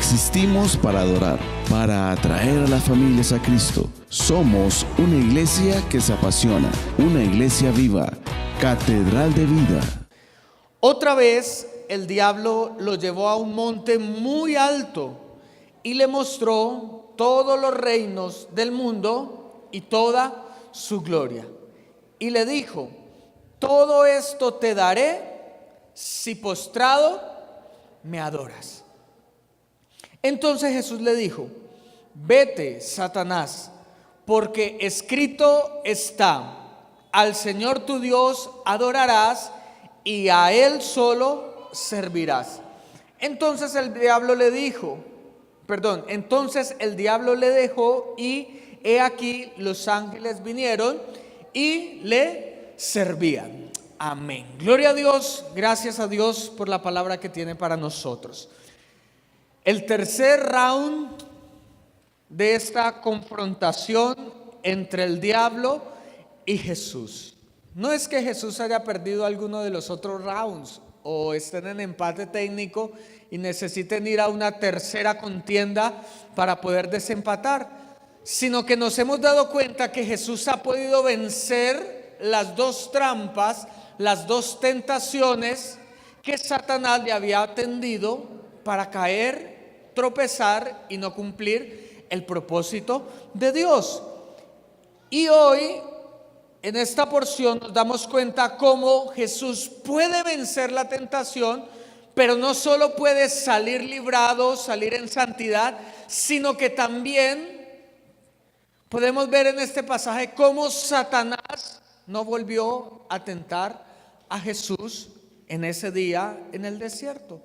Existimos para adorar, para atraer a las familias a Cristo. Somos una iglesia que se apasiona, una iglesia viva, Catedral de Vida. Otra vez el diablo lo llevó a un monte muy alto y le mostró todos los reinos del mundo y toda su gloria. Y le dijo: todo esto te daré si postrado me adoras. Entonces Jesús le dijo: vete, Satanás, porque escrito está: al Señor tu Dios adorarás y a Él solo servirás. Entonces el diablo le dejó, y he aquí los ángeles vinieron y le servían. Amén. Gloria a Dios, gracias a Dios por la palabra que tiene para nosotros. El tercer round de esta confrontación entre el diablo y Jesús. No es que Jesús haya perdido alguno de los otros rounds o estén en empate técnico y necesiten ir a una tercera contienda para poder desempatar, sino que nos hemos dado cuenta que Jesús ha podido vencer las dos trampas, las dos tentaciones que Satanás le había tendido para caer, tropezar y no cumplir el propósito de Dios. Y hoy, en esta porción, nos damos cuenta cómo Jesús puede vencer la tentación, pero no solo puede salir librado, salir en santidad, sino que también podemos ver en este pasaje cómo Satanás no volvió a tentar a Jesús en ese día en el desierto.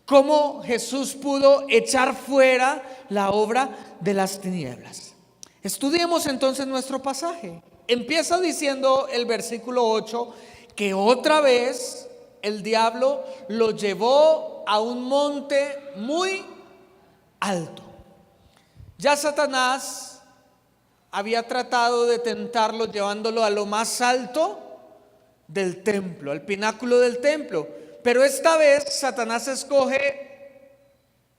Cómo Jesús pudo echar fuera la obra de las tinieblas. Estudiemos entonces nuestro pasaje. Empieza diciendo el versículo 8 que otra vez el diablo lo llevó a un monte muy alto. Ya Satanás había tratado de tentarlo llevándolo a lo más alto del templo, al pináculo del templo. Pero esta vez Satanás escoge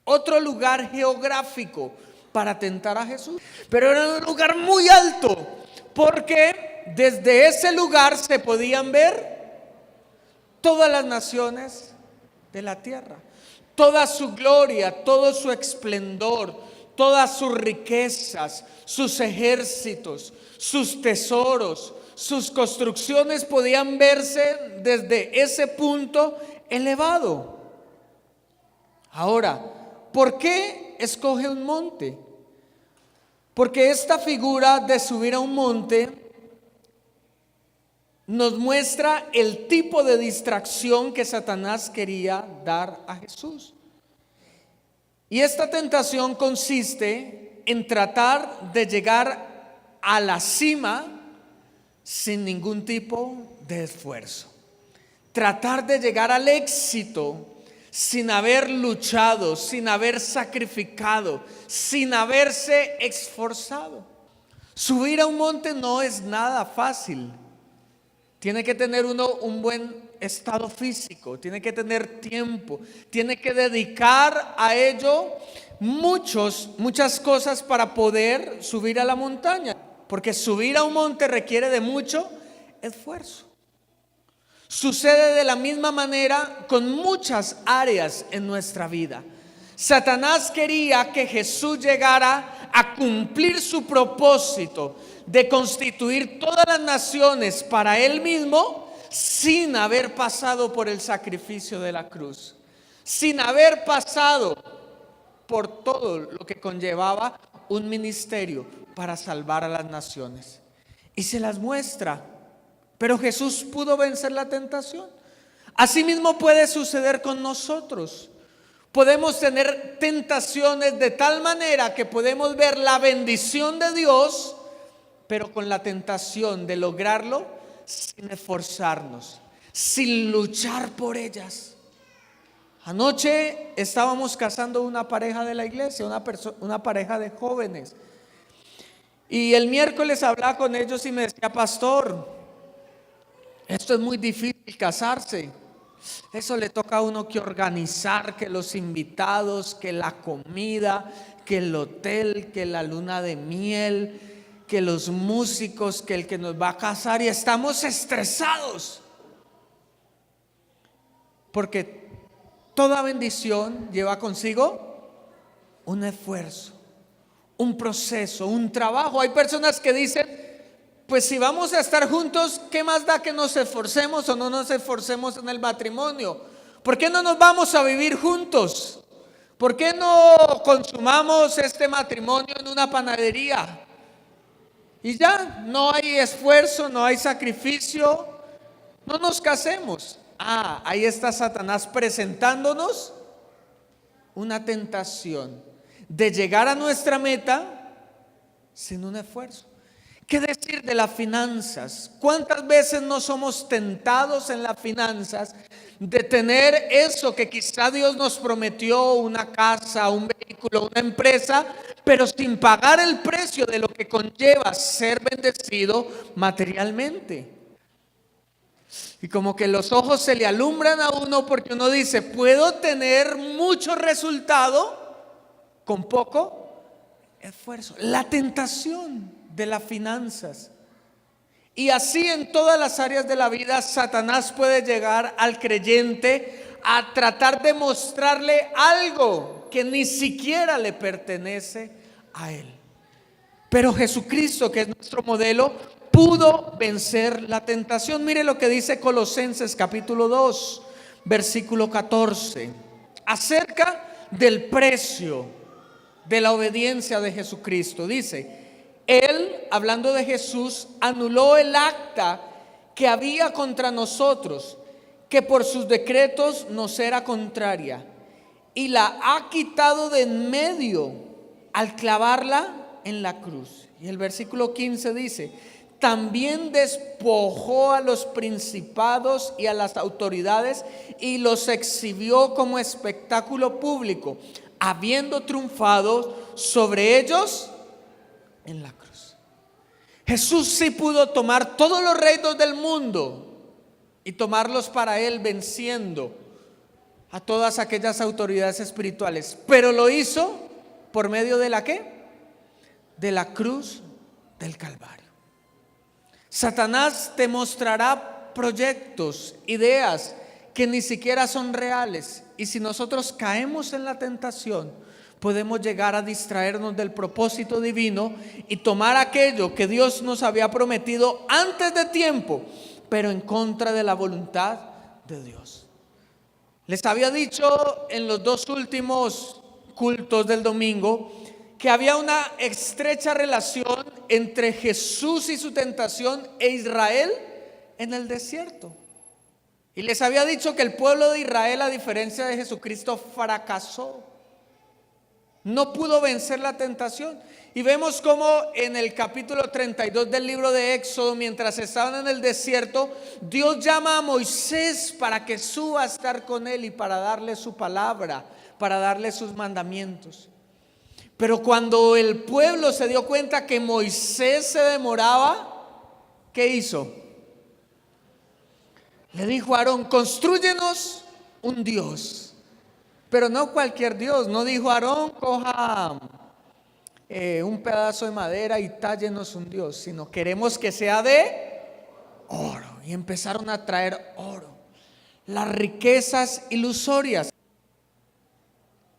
otro lugar geográfico para tentar a Jesús. Pero era un lugar muy alto, porque desde ese lugar se podían ver todas las naciones de la tierra, toda su gloria, todo su esplendor, todas sus riquezas, sus ejércitos, sus tesoros, sus construcciones podían verse desde ese punto elevado. Ahora, ¿por qué escoge un monte? Porque esta figura de subir a un monte nos muestra el tipo de distracción que Satanás quería dar a Jesús. Y esta tentación consiste en tratar de llegar a la cima sin ningún tipo de esfuerzo. Tratar de llegar al éxito sin haber luchado, sin haber sacrificado, sin haberse esforzado. Subir a un monte no es nada fácil. Tiene que tener uno un buen estado físico, tiene que tener tiempo, tiene que dedicar a ello muchas cosas para poder subir a la montaña, porque subir a un monte requiere de mucho esfuerzo. Sucede de la misma manera con muchas áreas en nuestra vida. Satanás quería que Jesús llegara a cumplir su propósito de constituir todas las naciones para él mismo, sin haber pasado por el sacrificio de la cruz, sin haber pasado por todo lo que conllevaba un ministerio para salvar a las naciones. Y se las muestra. Pero Jesús pudo vencer la tentación. Asimismo puede suceder con nosotros. Podemos tener tentaciones de tal manera que podemos ver la bendición de Dios, pero con la tentación de lograrlo sin esforzarnos, sin luchar por ellas. Anoche estábamos casando una pareja de la iglesia, una pareja de jóvenes. Y el miércoles hablaba con ellos y me decía: pastor, esto es muy difícil casarse. Eso le toca a uno que organizar, que los invitados, que la comida, que el hotel, que la luna de miel, que los músicos, que el que nos va a casar, y estamos estresados. Porque toda bendición lleva consigo un esfuerzo, un proceso, un trabajo. Hay personas que dicen, pues si vamos a estar juntos, ¿qué más da que nos esforcemos o no nos esforcemos en el matrimonio? ¿Por qué no nos vamos a vivir juntos? ¿Por qué no consumamos este matrimonio en una panadería? Y ya, no hay esfuerzo, no hay sacrificio, no nos casemos. Ahí está Satanás presentándonos una tentación de llegar a nuestra meta sin un esfuerzo. ¿Qué decir de las finanzas? ¿Cuántas veces no somos tentados en las finanzas de tener eso que quizá Dios nos prometió, una casa, un vehículo, una empresa, pero sin pagar el precio de lo que conlleva ser bendecido materialmente? Y como que los ojos se le alumbran a uno porque uno dice, puedo tener mucho resultado con poco esfuerzo. La tentación de las finanzas. Y así en todas las áreas de la vida, Satanás puede llegar al creyente a tratar de mostrarle algo que ni siquiera le pertenece a él. Pero Jesucristo, que es nuestro modelo, pudo vencer la tentación. Mire lo que dice Colosenses capítulo 2, versículo 14, acerca del precio de la obediencia de Jesucristo. Dice: Él, hablando de Jesús, anuló el acta que había contra nosotros, que por sus decretos nos era contraria, y la ha quitado de en medio al clavarla en la cruz. Y el versículo 15 dice: también despojó a los principados y a las autoridades y los exhibió como espectáculo público, habiendo triunfado sobre ellos en la cruz. Jesús sí pudo tomar todos los reinos del mundo y tomarlos para él, venciendo a todas aquellas autoridades espirituales, pero lo hizo por medio de la ¿qué? De la cruz del Calvario. Satanás te mostrará proyectos, ideas que ni siquiera son reales, y si nosotros caemos en la tentación, podemos llegar a distraernos del propósito divino y tomar aquello que Dios nos había prometido antes de tiempo, pero en contra de la voluntad de Dios. Les había dicho en los dos últimos cultos del domingo que había una estrecha relación entre Jesús y su tentación e Israel en el desierto. Y les había dicho que el pueblo de Israel, a diferencia de Jesucristo, fracasó. No pudo vencer la tentación. Y vemos como en el capítulo 32 del libro de Éxodo, mientras estaban en el desierto, Dios llama a Moisés para que suba a estar con él y para darle su palabra, para darle sus mandamientos. Pero cuando el pueblo se dio cuenta que Moisés se demoraba, ¿qué hizo? Le dijo a Aarón: constrúyenos un Dios. Pero no cualquier Dios. No dijo Aarón: coja un pedazo de madera y tállenos un Dios, sino queremos que sea de oro. Y empezaron a traer oro, las riquezas ilusorias.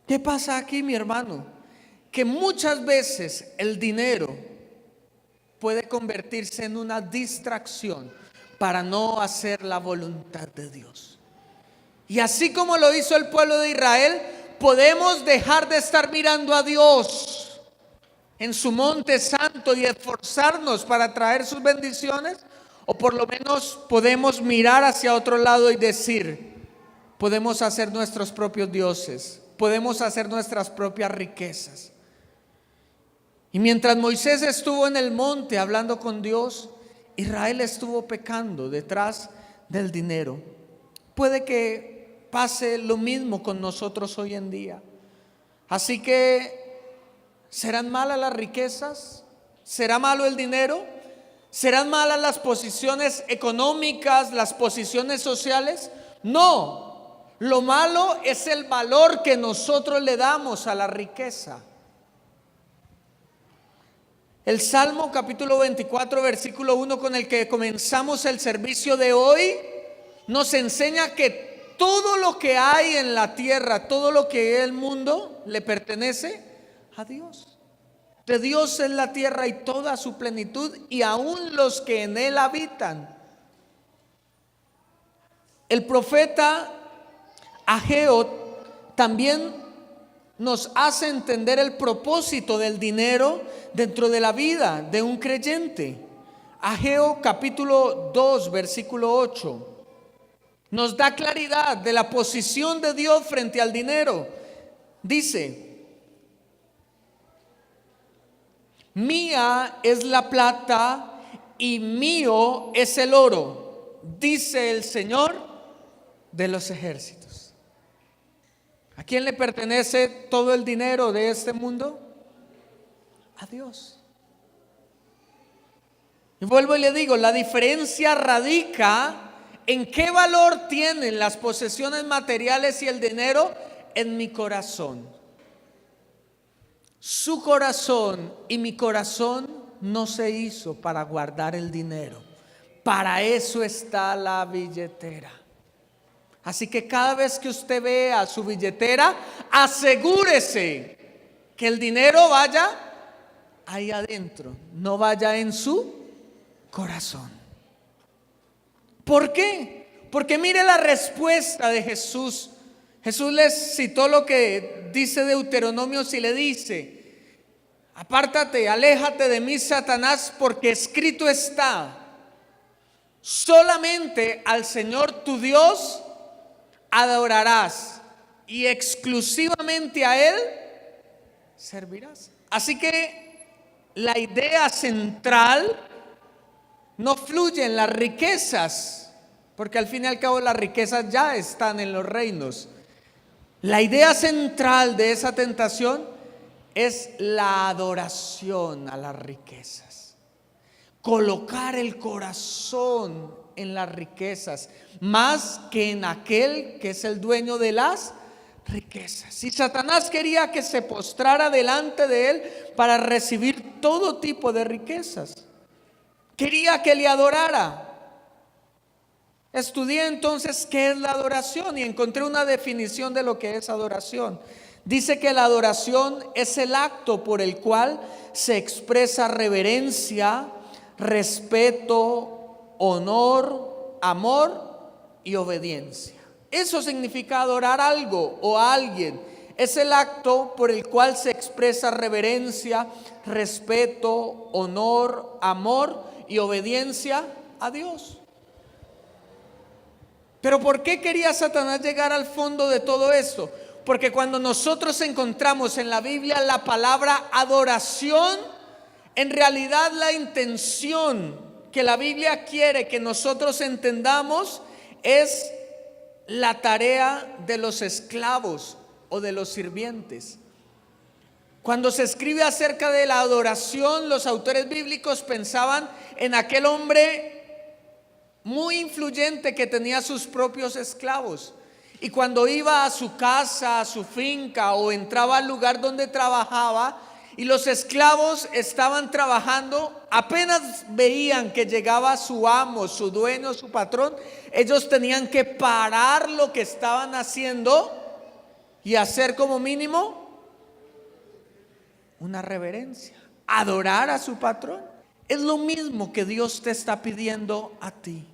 ¿Qué pasa aquí, mi hermano? Que muchas veces el dinero puede convertirse en una distracción para no hacer la voluntad de Dios. Y así como lo hizo el pueblo de Israel, podemos dejar de estar mirando a Dios en su monte santo y esforzarnos para traer sus bendiciones, o por lo menos podemos mirar hacia otro lado y decir: podemos hacer nuestros propios dioses, podemos hacer nuestras propias riquezas. Y mientras Moisés estuvo en el monte hablando con Dios, Israel estuvo pecando detrás del dinero. Puede que pase lo mismo con nosotros hoy en día. Así que, ¿serán malas las riquezas? ¿Será malo el dinero? ¿Serán malas las posiciones económicas, las posiciones sociales? No, lo malo es el valor que nosotros le damos a la riqueza. El Salmo capítulo 24, versículo 1, con el que comenzamos el servicio de hoy, nos enseña que todo lo que hay en la tierra, todo lo que es el mundo, le pertenece a Dios. De Dios es la tierra y toda su plenitud, y aún los que en él habitan. El profeta Ageo también nos hace entender el propósito del dinero dentro de la vida de un creyente. Ageo capítulo 2, versículo 8. Nos da claridad de la posición de Dios frente al dinero. Dice: mía es la plata y mío es el oro, dice el Señor de los ejércitos. ¿A quién le pertenece todo el dinero de este mundo? A Dios. Y vuelvo y le digo, la diferencia radica en qué valor tienen las posesiones materiales y el dinero en mi corazón. Su corazón y mi corazón no se hizo para guardar el dinero. Para eso está la billetera. Así que cada vez que usted vea su billetera, asegúrese que el dinero vaya ahí adentro, no vaya en su corazón. ¿Por qué? Porque mire la respuesta de Jesús. Jesús les citó lo que dice Deuteronomio y le dice: apártate, aléjate de mí, Satanás, porque escrito está: solamente al Señor tu Dios adorarás y exclusivamente a Él servirás. Así que la idea central no fluye en las riquezas, porque al fin y al cabo las riquezas ya están en los reinos. La idea central de esa tentación es la adoración a las riquezas. Colocar el corazón en las riquezas más que en aquel que es el dueño de las riquezas. Si Satanás quería que se postrara delante de él para recibir todo tipo de riquezas, quería que le adorara. Estudié entonces qué es la adoración y encontré una definición de lo que es adoración. Dice que la adoración es el acto por el cual se expresa reverencia, respeto, honor, amor y obediencia. Eso significa adorar algo o a alguien. Es el acto por el cual se expresa reverencia, respeto, honor, amor y obediencia a Dios. Pero ¿por qué quería Satanás llegar al fondo de todo esto? Porque cuando nosotros encontramos en la Biblia la palabra adoración, en realidad la intención que la Biblia quiere que nosotros entendamos es la tarea de los esclavos o de los sirvientes. Cuando se escribe acerca de la adoración, los autores bíblicos pensaban en aquel hombre muy influyente que tenía sus propios esclavos. Y cuando iba a su casa, a su finca o entraba al lugar donde trabajaba y los esclavos estaban trabajando, apenas veían que llegaba su amo, su dueño, su patrón, ellos tenían que parar lo que estaban haciendo y hacer como mínimo una reverencia, adorar a su patrón. Es lo mismo que Dios te está pidiendo a ti.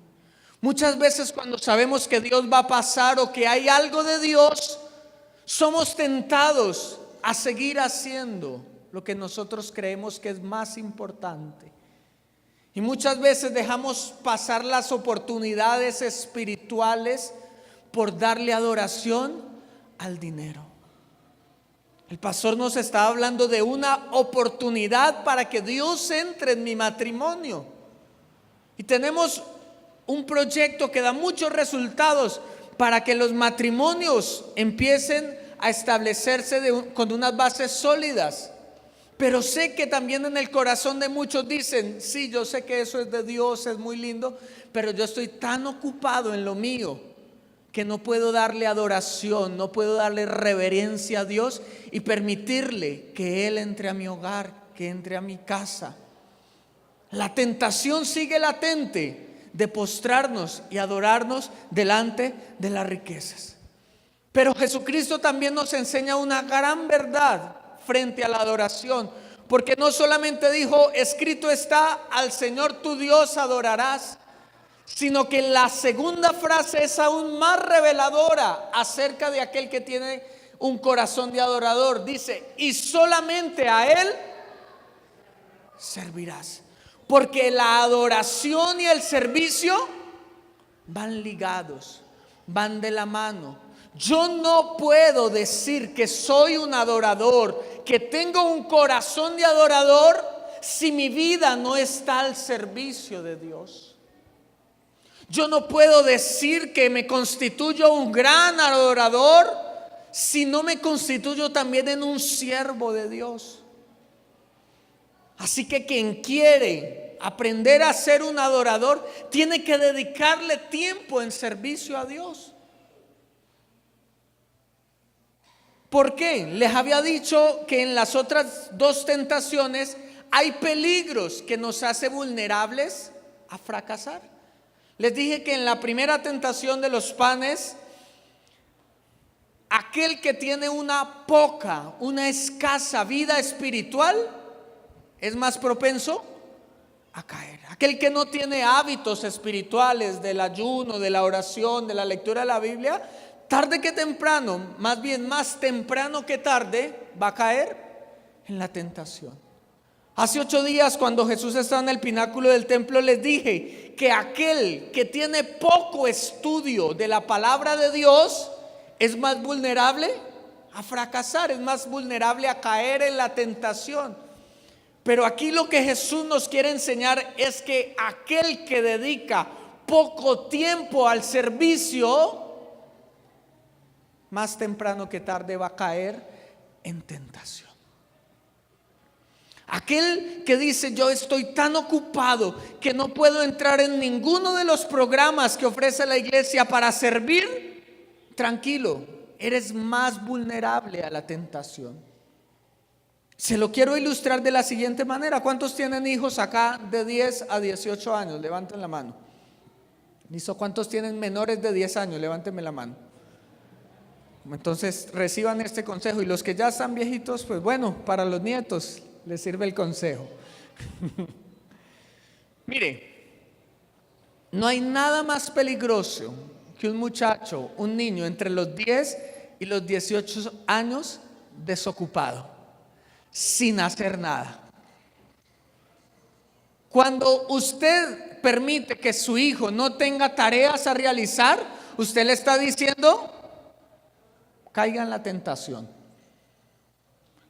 Muchas veces cuando sabemos que Dios va a pasar o que hay algo de Dios, somos tentados a seguir haciendo lo que nosotros creemos que es más importante. Y muchas veces dejamos pasar las oportunidades espirituales por darle adoración al dinero. El pastor nos está hablando de una oportunidad para que Dios entre en mi matrimonio. Y tenemos un proyecto que da muchos resultados para que los matrimonios empiecen a establecerse con unas bases sólidas. Pero sé que también en el corazón de muchos dicen: sí, yo sé que eso es de Dios, es muy lindo, pero yo estoy tan ocupado en lo mío que no puedo darle adoración, no puedo darle reverencia a Dios y permitirle que Él entre a mi hogar, que entre a mi casa. La tentación sigue latente de postrarnos y adorarnos delante de las riquezas. Pero Jesucristo también nos enseña una gran verdad frente a la adoración, porque no solamente dijo, escrito está, al Señor tu Dios adorarás, sino que la segunda frase es aún más reveladora acerca de aquel que tiene un corazón de adorador. Dice, y solamente a Él servirás. Porque la adoración y el servicio van ligados, van de la mano. Yo no puedo decir que soy un adorador, que tengo un corazón de adorador, si mi vida no está al servicio de Dios. Yo no puedo decir que me constituyo un gran adorador si no me constituyo también en un siervo de Dios. Así que quien quiere aprender a ser un adorador tiene que dedicarle tiempo en servicio a Dios. ¿Por qué? Les había dicho que en las otras dos tentaciones hay peligros que nos hace vulnerables a fracasar. Les dije que en la primera tentación de los panes, aquel que tiene una escasa vida espiritual es más propenso a caer. Aquel que no tiene hábitos espirituales del ayuno, de la oración, de la lectura de la Biblia, tarde que temprano, más bien más temprano que tarde, va a caer en la tentación. Hace 8 días, cuando Jesús estaba en el pináculo del templo, les dije que aquel que tiene poco estudio de la palabra de Dios es más vulnerable a fracasar, es más vulnerable a caer en la tentación. Pero aquí lo que Jesús nos quiere enseñar es que aquel que dedica poco tiempo al servicio, más temprano que tarde va a caer en tentación. Aquel que dice, yo estoy tan ocupado que no puedo entrar en ninguno de los programas que ofrece la iglesia para servir, tranquilo, eres más vulnerable a la tentación. Se lo quiero ilustrar de la siguiente manera. ¿Cuántos tienen hijos acá de 10 a 18 años? Levanten la mano. ¿Listo? ¿Cuántos tienen menores de 10 años? Levántenme la mano. Entonces reciban este consejo. Y los que ya están viejitos, pues bueno, para los nietos les sirve el consejo. Mire, no hay nada más peligroso que un muchacho, un niño entre los 10 y los 18 años desocupado, sin hacer nada. Cuando usted permite que su hijo no tenga tareas a realizar, usted le está diciendo, caiga en la tentación.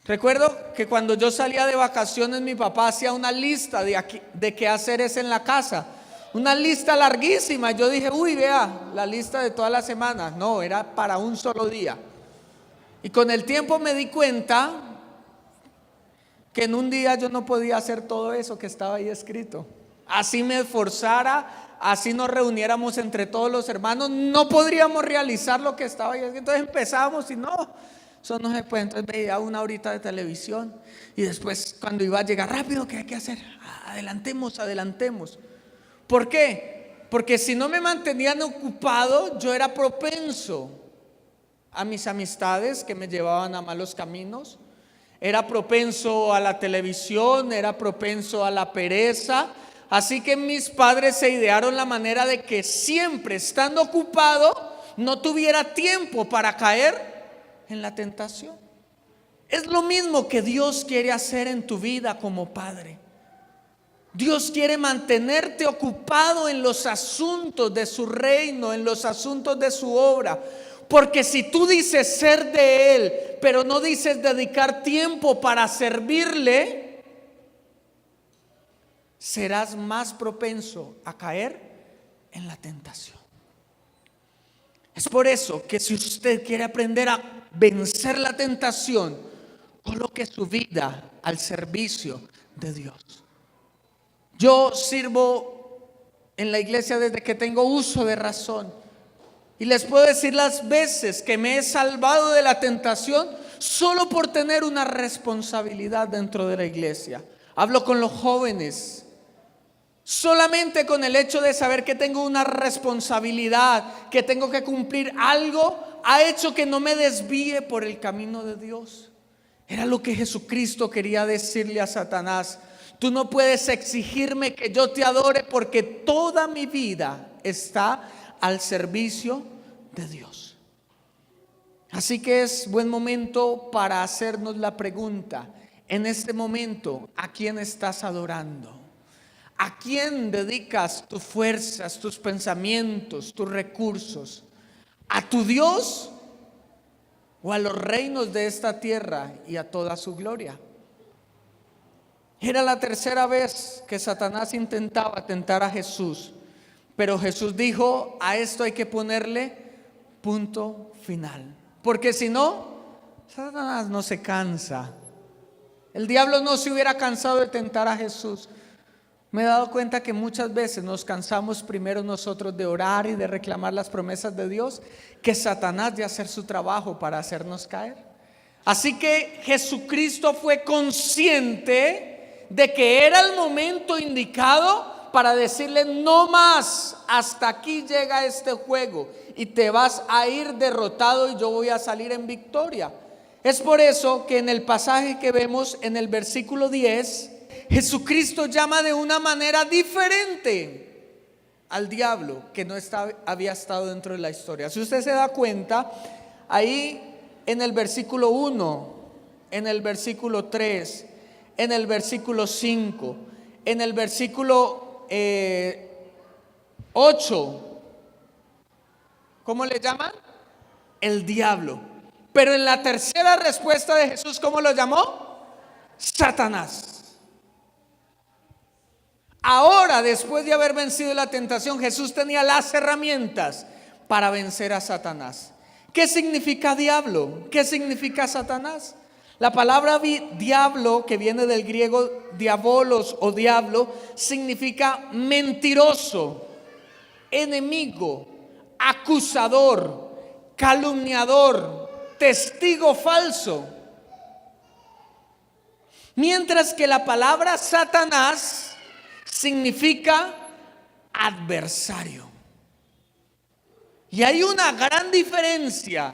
Recuerdo que cuando yo salía de vacaciones, mi papá hacía una lista de qué haceres en la casa. Una lista larguísima. Yo dije, uy, vea, la lista de toda la semana. No, era para un solo día. Y con el tiempo me di cuenta que en un día yo no podía hacer todo eso que estaba ahí escrito. Así me esforzara, así nos reuniéramos entre todos los hermanos, no podríamos realizar lo que estaba ahí escrito. Entonces empezábamos y no, eso no se puede. Entonces veía una horita de televisión y después cuando iba a llegar, rápido, ¿qué hay que hacer? Adelantemos. ¿Por qué? Porque si no me mantenían ocupado, yo era propenso a mis amistades que me llevaban a malos caminos. Era propenso a la televisión, era propenso a la pereza. Así que mis padres se idearon la manera de que siempre estando ocupado no tuviera tiempo para caer en la tentación. Es lo mismo que Dios quiere hacer en tu vida como padre. Dios quiere mantenerte ocupado en los asuntos de su reino, en los asuntos de su obra. Porque si tú dices ser de Él, pero no dices dedicar tiempo para servirle, serás más propenso a caer en la tentación. Es por eso que si usted quiere aprender a vencer la tentación, coloque su vida al servicio de Dios. Yo sirvo en la iglesia desde que tengo uso de razón. Y les puedo decir las veces que me he salvado de la tentación solo por tener una responsabilidad dentro de la iglesia. Hablo con los jóvenes. Solamente con el hecho de saber que tengo una responsabilidad, que tengo que cumplir algo, ha hecho que no me desvíe por el camino de Dios. Era lo que Jesucristo quería decirle a Satanás. Tú no puedes exigirme que yo te adore porque toda mi vida está al servicio de Dios. Así que es buen momento para hacernos la pregunta: en este momento, ¿a quién estás adorando? ¿A quién dedicas tus fuerzas, tus pensamientos, tus recursos? ¿A tu Dios o a los reinos de esta tierra y a toda su gloria? Era la tercera vez que Satanás intentaba tentar a Jesús, pero Jesús dijo: a esto hay que ponerle punto final, porque si no, Satanás no se cansa. El diablo no se hubiera cansado de tentar a Jesús. Me he dado cuenta que muchas veces nos cansamos primero nosotros de orar y de reclamar las promesas de Dios, que Satanás de hacer su trabajo para hacernos caer. Así que Jesucristo fue consciente de que era el momento indicado para decirle: no más, hasta aquí llega este juego y te vas a ir derrotado y yo voy a salir en victoria. Es por eso que en el pasaje que vemos en el versículo 10, Jesucristo llama de una manera diferente al diablo que no había estado dentro de la historia. Si usted se da cuenta, ahí en el versículo 1, en el versículo 3, en el versículo 5, en el versículo 8, ¿cómo le llaman? El diablo. Pero en la tercera respuesta de Jesús, ¿cómo lo llamó? Satanás. Ahora, después de haber vencido la tentación, Jesús tenía las herramientas para vencer a Satanás. ¿Qué significa diablo? ¿Qué significa Satanás? La palabra diablo, que viene del griego diabolos o diablo, significa mentiroso, enemigo, acusador, calumniador, testigo falso. Mientras que la palabra Satanás significa adversario. Y hay una gran diferencia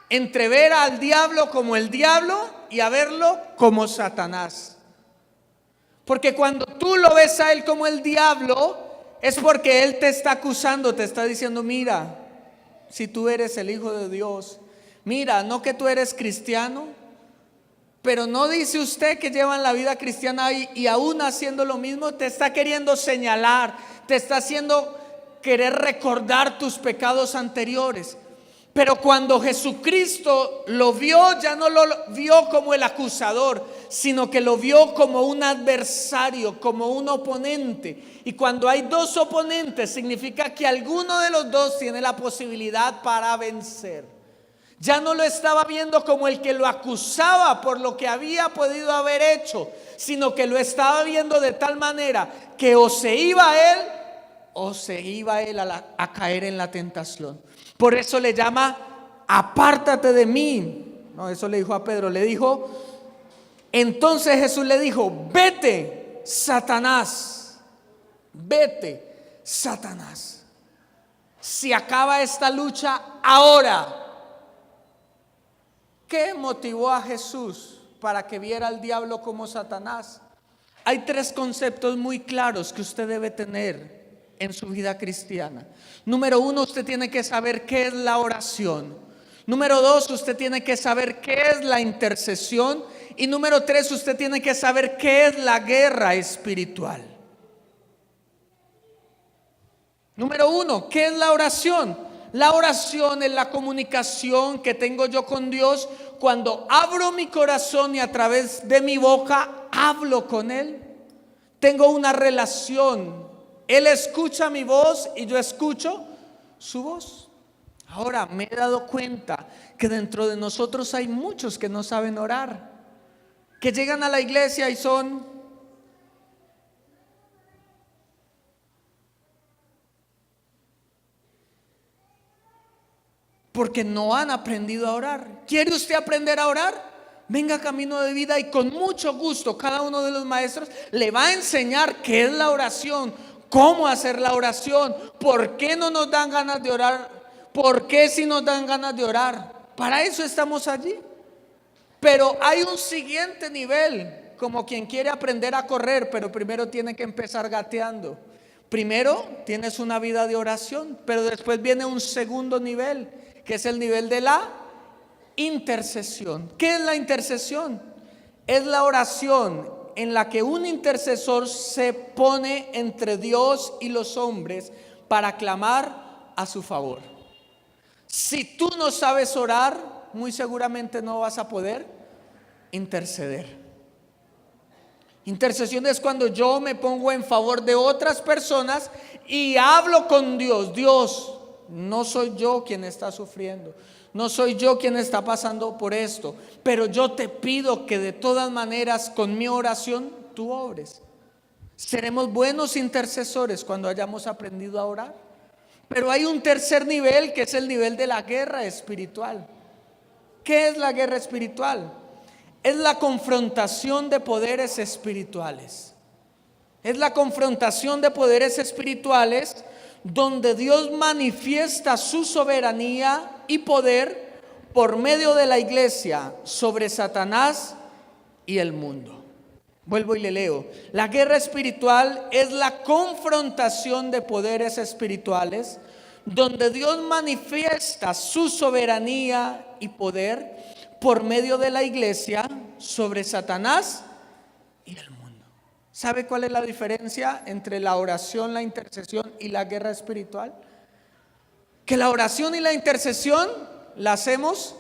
entre ver al diablo como el diablo y a verlo como Satanás. Porque cuando tú lo ves a él como el diablo, es porque él te está acusando, te está diciendo: mira, si tú eres el Hijo de Dios, mira, no que tú eres cristiano, pero no dice usted que llevan la vida cristiana y aún haciendo lo mismo, te está queriendo señalar, te está haciendo querer recordar tus pecados anteriores. Pero cuando Jesucristo lo vio, ya no lo vio como el acusador, sino que lo vio como un adversario, como un oponente. Y cuando hay dos oponentes, significa que alguno de los dos tiene la posibilidad para vencer. Ya no lo estaba viendo como el que lo acusaba por lo que había podido haber hecho, sino que lo estaba viendo de tal manera que o se iba él a caer en la tentación. Por eso le llama: apártate de mí. No, eso le dijo a Pedro, le dijo. Entonces Jesús le dijo: vete, Satanás, vete, Satanás. Se acaba esta lucha ahora. ¿Qué motivó a Jesús para que viera al diablo como Satanás? Hay tres conceptos muy claros que usted debe tener en su vida cristiana. Número uno, usted tiene que saber qué es la oración. Número dos, usted tiene que saber qué es la intercesión. Y número tres, usted tiene que saber qué es la guerra espiritual. Número uno, ¿qué es la oración? La oración es la comunicación que tengo yo con Dios cuando abro mi corazón y a través de mi boca hablo con Él. Tengo una relación. Él escucha mi voz y yo escucho su voz. Ahora me he dado cuenta que dentro de nosotros hay muchos que no saben orar, que llegan a la iglesia y son porque no han aprendido a orar. ¿Quiere usted aprender a orar? Venga a Camino de Vida y con mucho gusto cada uno de los maestros le va a enseñar qué es la oración, cómo hacer la oración, por qué no nos dan ganas de orar, por qué si nos dan ganas de orar. Para eso estamos allí. Pero hay un siguiente nivel, como quien quiere aprender a correr, pero primero tiene que empezar gateando. Primero tienes una vida de oración, pero después viene un segundo nivel, que es el nivel de la intercesión. ¿Qué es la intercesión? Es la oración en la que un intercesor se pone entre Dios y los hombres para clamar a su favor. Si tú no sabes orar, muy seguramente no vas a poder interceder. Intercesión es cuando yo me pongo en favor de otras personas y hablo con Dios. Dios, no soy yo quien está sufriendo, no soy yo quien está pasando por esto, pero yo te pido que de todas maneras con mi oración tú obres. Seremos buenos intercesores cuando hayamos aprendido a orar. Pero hay un tercer nivel, que es el nivel de la guerra espiritual. ¿Qué es la guerra espiritual? Es la confrontación de poderes espirituales. Es la confrontación de poderes espirituales donde Dios manifiesta su soberanía y poder por medio de la iglesia sobre Satanás y el mundo. Vuelvo y le leo. La guerra espiritual es la confrontación de poderes espirituales donde Dios manifiesta su soberanía y poder por medio de la iglesia sobre Satanás y el mundo. ¿Sabe cuál es la diferencia entre la oración, la intercesión y la guerra espiritual? Que la oración y la intercesión la hacemos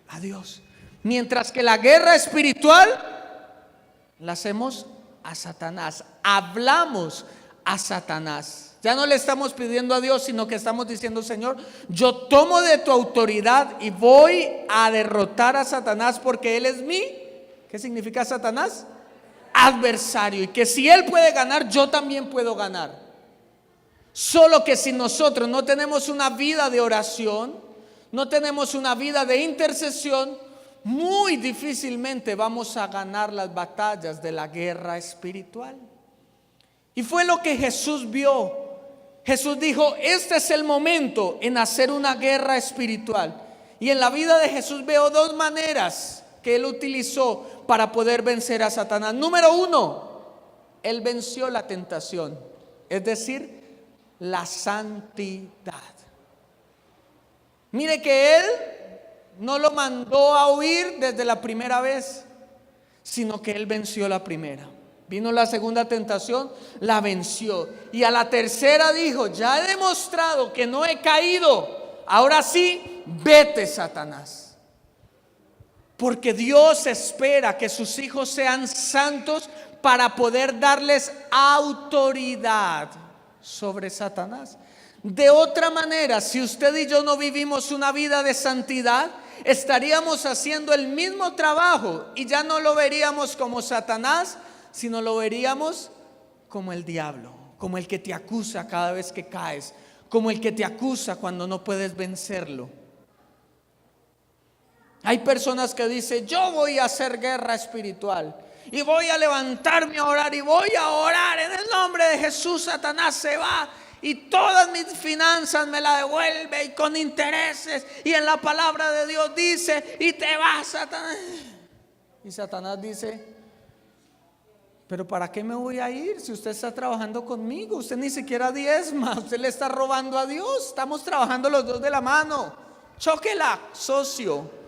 a Dios, mientras que la guerra espiritual la hacemos a Satanás. Hablamos a Satanás. Ya no le estamos pidiendo a Dios, sino que estamos diciendo: Señor, yo tomo de tu autoridad y voy a derrotar a Satanás, porque él es mi, ¿qué significa Satanás? Adversario, y que si él puede ganar, yo también puedo ganar. Solo que si nosotros no tenemos una vida de oración, no tenemos una vida de intercesión, muy difícilmente vamos a ganar las batallas de la guerra espiritual. Y fue lo que Jesús vio. Jesús dijo: este es el momento en hacer una guerra espiritual. Y en la vida de Jesús veo dos maneras que él utilizó para poder vencer a Satanás. Número uno, él venció la tentación, es decir, la santidad. Mire que él no lo mandó a huir desde la primera vez, sino que él venció la primera. Vino la segunda tentación, la venció. Y a la tercera dijo: ya he demostrado que no he caído. Ahora sí, vete, Satanás. Porque Dios espera que sus hijos sean santos para poder darles autoridad sobre Satanás. De otra manera, si usted y yo no vivimos una vida de santidad, estaríamos haciendo el mismo trabajo y ya no lo veríamos como Satanás, sino lo veríamos como el diablo, como el que te acusa cada vez que caes, como el que te acusa cuando no puedes vencerlo. Hay personas que dicen: yo voy a hacer guerra espiritual y voy a levantarme a orar y voy a orar en el nombre de Jesús. Satanás se va y todas mis finanzas me la devuelve y con intereses, y en la palabra de Dios dice: y te vas, Satanás. Y Satanás dice: pero ¿para qué me voy a ir si usted está trabajando conmigo? Usted ni siquiera diezma, usted le está robando a Dios. Estamos trabajando los dos de la mano. Chóquela, socio.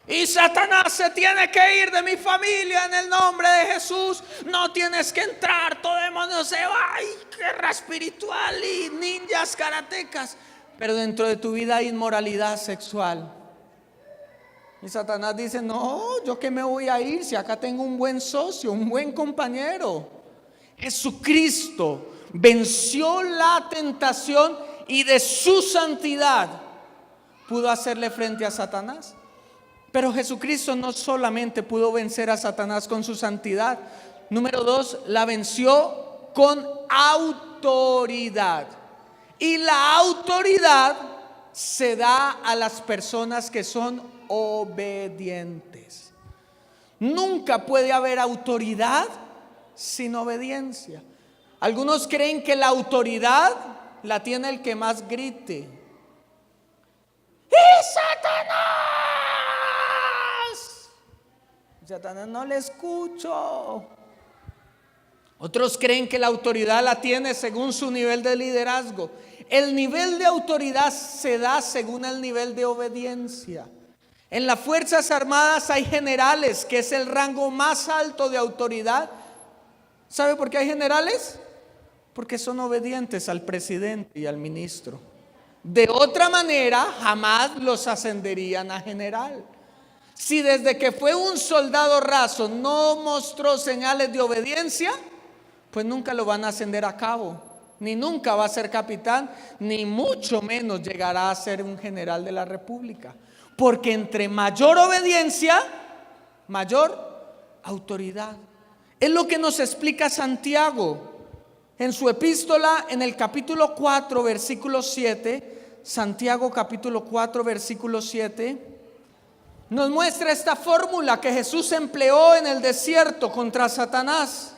Y Satanás se tiene que ir de mi familia en el nombre de Jesús. No tienes que entrar, todo demonio se va. ¡Ay, guerra espiritual y ninjas karatecas! Pero dentro de tu vida hay inmoralidad sexual. Y Satanás dice: no, yo que me voy a ir si acá tengo un buen socio, un buen compañero. Jesucristo venció la tentación y de su santidad pudo hacerle frente a Satanás. Pero Jesucristo no solamente pudo vencer a Satanás con su santidad. Número dos, la venció con autoridad. Y la autoridad se da a las personas que son obedientes. Nunca puede haber autoridad sin obediencia. Algunos creen que la autoridad la tiene el que más grite. ¡Y Satanás! Satanás, no le escucho. Otros creen que la autoridad la tiene según su nivel de liderazgo. El nivel de autoridad se da según el nivel de obediencia. En las Fuerzas Armadas hay generales, que es el rango más alto de autoridad. ¿Sabe por qué hay generales? Porque son obedientes al presidente y al ministro. De otra manera, jamás los ascenderían a general. Si desde que fue un soldado raso no mostró señales de obediencia, pues nunca lo van a ascender a cabo, ni nunca va a ser capitán, ni mucho menos llegará a ser un general de la República. Porque entre mayor obediencia, mayor autoridad. Es lo que nos explica Santiago en su epístola, en el capítulo 4, versículo 7. Santiago capítulo 4, versículo 7. Nos muestra esta fórmula que Jesús empleó en el desierto contra Satanás.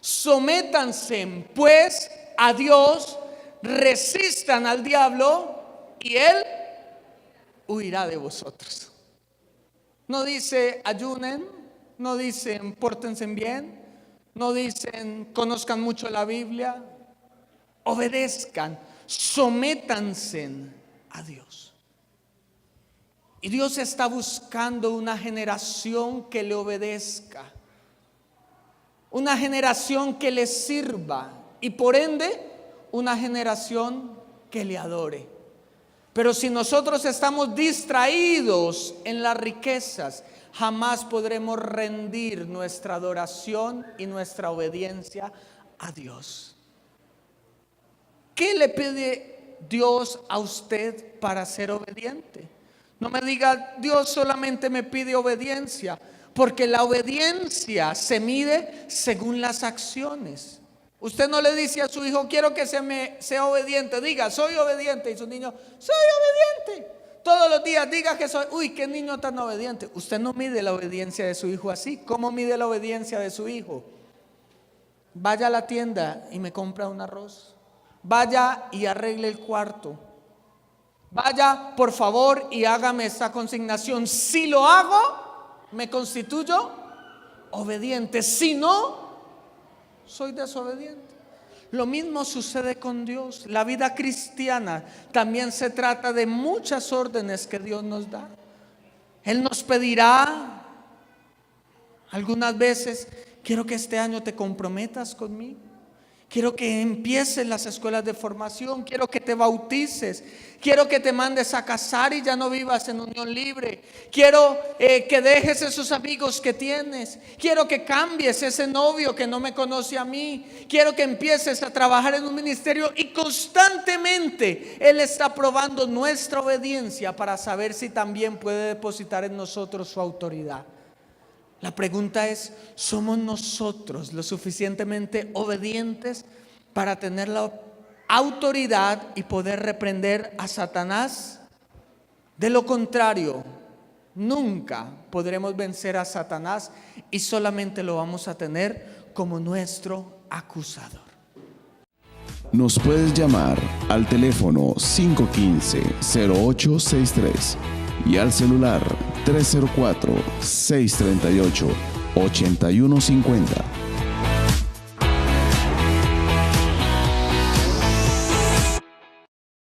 Sométanse pues a Dios, resistan al diablo y él huirá de vosotros. No dice ayunen, no dicen pórtense bien, no dicen conozcan mucho la Biblia. Obedezcan, sométanse a Dios. Y Dios está buscando una generación que le obedezca, una generación que le sirva y por ende una generación que le adore. Pero si nosotros estamos distraídos en las riquezas, jamás podremos rendir nuestra adoración y nuestra obediencia a Dios. ¿Qué le pide Dios a usted para ser obediente? No me diga, Dios solamente me pide obediencia, porque la obediencia se mide según las acciones. Usted no le dice a su hijo, quiero que sea obediente. Diga, soy obediente. Y su niño, soy obediente. Todos los días diga que soy. Uy, qué niño tan obediente. Usted no mide la obediencia de su hijo así. ¿Cómo mide la obediencia de su hijo? Vaya a la tienda y me compra un arroz. Vaya y arregle el cuarto. Vaya, por favor, y hágame esta consignación. Si lo hago, me constituyo obediente. Si no, soy desobediente. Lo mismo sucede con Dios. La vida cristiana también se trata de muchas órdenes que Dios nos da. Él nos pedirá algunas veces, quiero que este año te comprometas conmigo. Quiero que empieces las escuelas de formación. Quiero que te bautices. Quiero que te mandes a casar y ya no vivas en unión libre. Quiero que dejes esos amigos que tienes. Quiero que cambies ese novio que no me conoce a mí. Quiero que empieces a trabajar en un ministerio. Y constantemente Él está probando nuestra obediencia para saber si también puede depositar en nosotros su autoridad. La pregunta es, ¿somos nosotros lo suficientemente obedientes para tener la autoridad y poder reprender a Satanás? De lo contrario, nunca podremos vencer a Satanás y solamente lo vamos a tener como nuestro acusador. Nos puedes llamar al teléfono 515-0863 y al celular 304-638-8150.